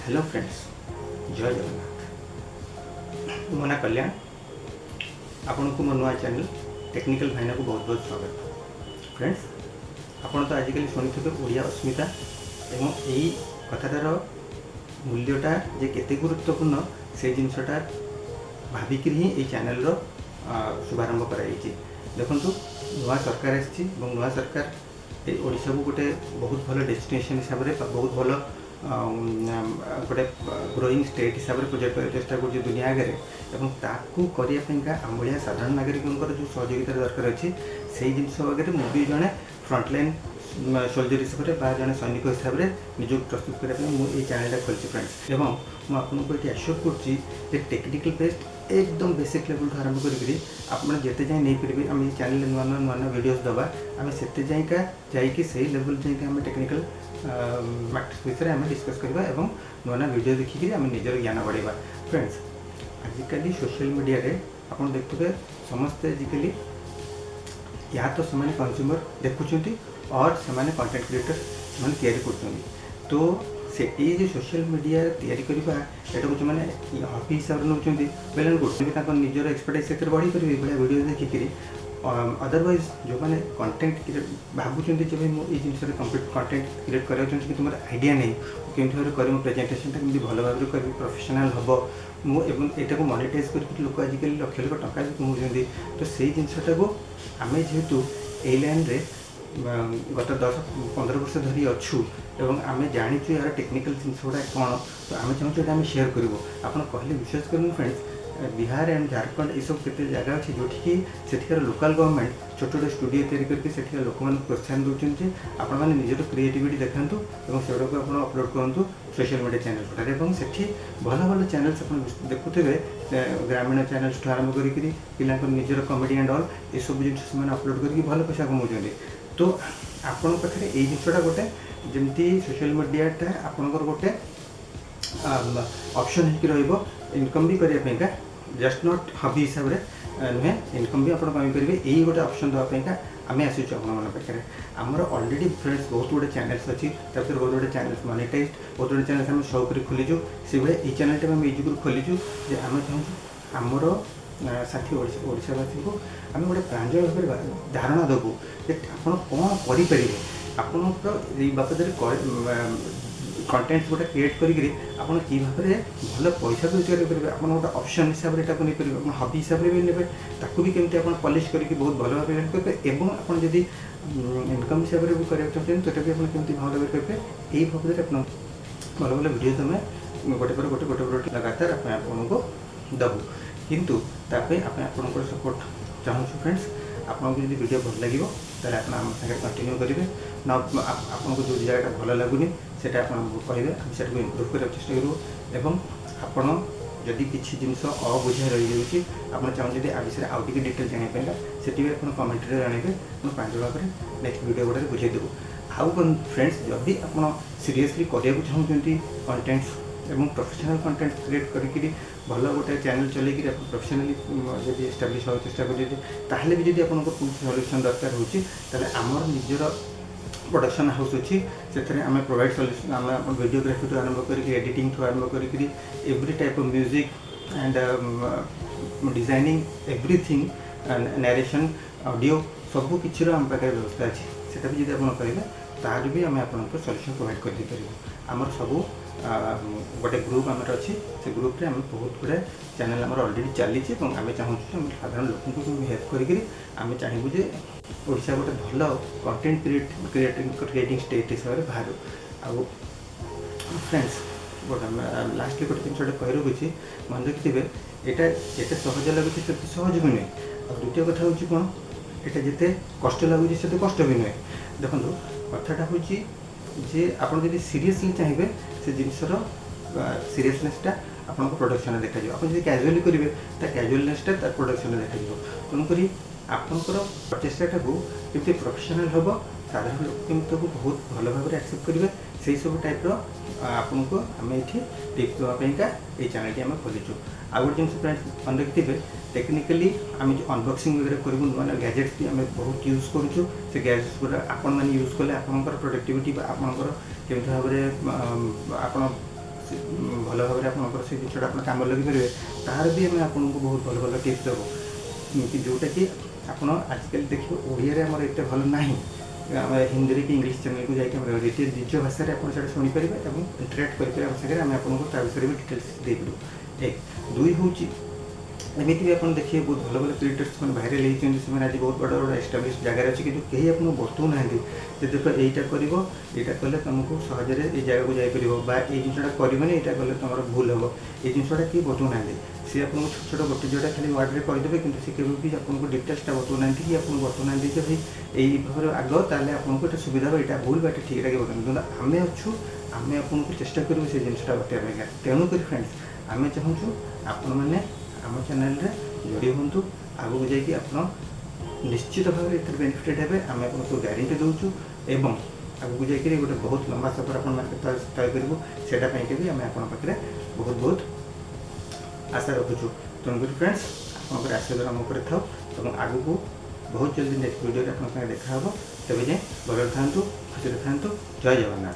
Hello friends, जय जगन्नाथ। मो ना कल्याण, आपण को मो नुआ चैनल टेक्निकल भाईना को बहुत बहुत स्वागत। फ्रेंड्स, आपण तो आजिकल शुणी ओडिया अस्मिता एवं यही कथाटार मूल्यटा जे केते गुरुत्वपूर्ण से जिनसटा भाविक ही ये चैनल शुभारंभ कराई। देखु नुआ सरकार आसी नुआ सरकार ओडिशा को गोटे बहुत भल डेस्टिनेशन हिसाब से बहुत भल गोटे ग्रोइंग स्टेट हिसाब से प्रोजेक्ट कर चेष्टा कर दुनिया आगे एवं ताकू करने आम भाया साधारण नागरिकों जो सहयोगिता दरकार अच्छी से जिन आगे मुझे जड़े फ्रंटलाइन सोल्जर हिसाब से जड़े सैनिक हिसाब से निज प्रस्तुत करने मुझे चैनल खोली फ्रेंड्स। एवं मुझे एश्योर कर टेक्निकल बेस्ड एकदम बेसिक लेवल आरंभ करें जिते जाए नहीं पारे आम चैनल नुआ नुआ नुआ नुआ वीडियोस दबा आम से जाइका से लेवल जाइए टेक्निकल मैट्रिक्स विषय में डिस्कस करवा एवं नुआ नुआ वीडियो देखिक आम निजर ज्ञान बढ़ावा। फ्रेंड्स, आजिकल सोशल मीडिया रे आप देखुए समस्ते आजिकल या तो से कंज्यूमर देखुं और से कंटेंट क्रिएटर से तो से ये सोशल मीडिया तैयारी करवा यहाँ को मैंने हबी हिसाब से नौकरी बेले गोटे निजर एक्सपर्टाइज से बढ़ी करेंगे भाई वीडियो देखिक। अदरवाइज जो मैंने कंटेंट भावुं जब ये जिन कंटेंट क्रिएट करा कि तुम आइडिया नहीं केमी भाव कर प्रेजेंटेशन कमी भल भाव करी प्रोफेशनल हम मुझे को मोनेटाइज कर लोक आजिकल लक्ष लक्ष टका भी कमाऊँ तो से जिनटा को आम जेहेतु ए लाइन रे गत 10-15 वर्ष धरी अच्छू एवं आम जाचु यार टेक्निकल जिनस गुड़ा कौन तो आम चाहूँ आम सेयार करूँ। आप कहले विश्वास करूँ फ्रेंड्स, बिहार एंड झारखंड ये सब केते जगह अच्छी जोटि सेठिकार लोकल गवर्नमेंट छोट छोट स्टूडियो तैयारी करके सेठिकार लोक मैंने प्रोत्साहन दूसरे आपण मैंने निजर क्रिएटिविटी देखु और से अपलोड करूँ सोशल मीडिया चैनल पर एवं सेठी भल भल चैनल्स आप देखुए ग्रामीण चैनल्स आरंभ करी पिला निजर कमेडी एंड ऑल ये सब जिन अपलोड करके भल पैसा कमाऊँ। तो आपण पाखे ये जिनटा गोटे जमती सोशल मीडियाटा आपणकर गोटे ऑप्शन हो इनकम भी करने जस्ट नॉट हॉबी हिसाब से नुहे इनकम भी आप करेंगे यही गोटे ऑप्शन देवाईका आम आसूँ पाखे आमर ऑलरेडी फ्रेंड्स बहुत गुटे चैनल्स अच्छी बहुत गुटे चैनल्स मोनेटाइज बहुत गुटे चैनल्स आम शौक खोलीचु से भाई ये चैनल आम ये खोलीचु जे आम चाहूँ आमर साथी ओडावासी को आम गोटे प्रांजल भाव धारणा देवु आप कौन करें आप बाबद कंटेंट गोटे क्रिएट करी आप भाव में भल पैसा भी रोजगार करेंगे आप गोटे ऑप्शन हिसाब से नहीं पारे आप हॉबी हिसाब से भी ने भी केमती आप पॉलिश करके बहुत भल भाव में करेंगे एवं आप जब इनकम हिसाब से भी कराया चाहते तो केमती भल भाव करेंगे यही भाव में आप भल भल वीडियो तुम गोटे पर गोटे लगातार आपको दबू किंतु तापे आपंकर सपोर्ट चाहूँ फ्रेंड्स। आपको जब वीडियो भल लगे आप कंटिन्यू करेंगे ना आपको जो जगह भल लगुनि से कहे से इम्प्रूव करने चेस्ट करूँ एवं आपण जदि किसी जिन अबुझा रही जाऊँगी आप चाहूँ आ विषय आउ टे डिटेल जानापा से आप कमेंटे जानवे आप प्रांजल भाव में नेक्स्ट वीडियो गुड़ा बुझेदेवु। आउ फ्रेंड्स, जब भी आप सीरियसली करने चाहते कंटेंट्स एवं प्रोफेशनल कंटेंट क्रिएट करी भल गोटे चैनल चलैक प्रोफेशनली जब एस्टाब्लीश होगा चेष्टा करें भी जब आप सल्यूशन दरकार होमर निजर प्रोडक्शन हाउस अच्छी से आम प्रोवाइड सल्यूशन आम वीडियोग्राफी ठूँ आरंभ कर एडिटिंग ठूँ आरंभ कर every type of music and designing everything narration audio सबू किसी आम पाखे व्यवस्था अच्छी से भी जब आप करेंगे तार भी आम आपको सल्यूशन प्रोवाइड कर आमर सबू गोटे ग्रुप आमर अच्छी से ग्रुप रे आम बहुत गुड़ाए चैनल आमर ऑलरेडी चली आम चाहूँ साधारण लोक हेल्प करें चाहबू जे ओडिशा गोटे भल कंटेंट क्रिएटिंग स्टेट हिसाब से बाहर आउ फ्रेंड्स गोटे लास्ट गोटे जिन कही रखुच्छी मन रखिथे यहाँ जिते सहज लगुच से सहज भी नुहे और द्वितीय कथा हूँ कौन यहाँ जिते कष्ट लगुच से कष्ट भी नुहे। देखो कथाटा हूँ जे आप सीरियसली चाहिए से जिनसर सीरियसनेसटा आपको प्रोडक्शन देखा आप कैजुअली करेंगे तो कैजुअलनेसटा तार प्रोडक्शन देखा तेणुक आपंकर प्रचेषाटा को केमती प्रोफेशनल हम साधारण लोक केमती बहुत भल भाव में एक्सेप्ट करेंगे से सब टाइप्र आपको आम ये टिप्स देवाईका ये चैनल आम खोलीचु। आ गए जिन फ्रेंड्स मन रखिथे टेक्निकली आम जो अनबॉक्सिंग वगैरह करूँ नुआ नुआ गैजेट्स भी आम बहुत यूज करूँ से गैजेट्स गुड़ा आपण मैंने यूज कले आपंकर प्रोडक्टिविटी आपंकर केमती भाव में आप भल भाव में से जिनसा आप कम लगे तार भी आम आपको बहुत भल भल टिप्स देव कि जोटा कि आप आजिकल देखिए ओडिया आमर एत भल ना आम हिंदी कि इंग्लीश चैनल को जाकर निज भाषा आप शुणिपारे और इंटराक्ट करेंगे सागर आम आपको विषय भी डिटेल्स देदेलु। एक दुई हूँ एमती भी आप देखिए बहुत भल भल क्रिएटर्स मैंने भाइराल होती से आज बहुत बड़ा बड़ा एस्टाब्लीश जगार अच्छी कि कहीं आपको बतौ ना देख यहीटा कर यहाँ कले तुमको सहजरे ये जगह को जापर ये जिनसा करनी यहाँ कले तुम भूल हम ये जिनसा किए बतौ ना सी आपको छोट छोट गोटे जोटा खाली वार्ड करदे कि सी भी आपको डिटेल्सटा बतौ ना कि आपको बतौ ना कि भाई यही भाव आग ताल आपको ये सुविधा यहाँ भूल बाट ठीक लगे बता आम अच्छू आम आपको चेष्टा करूँ से जिनसा बताया तेणुक फ्रेंड्स आम चाहूँ आपण मैंने आम चैनल जोड़ी हूँ आगू जाकि आप निश्चित भाव में बेनिफिटेड हे आम आपको गारंटी दूचु एवं आगू जाकि गोटे बहुत लंबा सफर आप तय करूँ से भी आम आप बहुत बहुत आशा रखुचु। तेणुक फ्रेंड्स आप आशीर्वाद आम उपर था आगू को बहुत जल्दी नेक्स्ट वीडियो आप देखा तेज जाए भल था खुशी था। जय जगन्नाथ।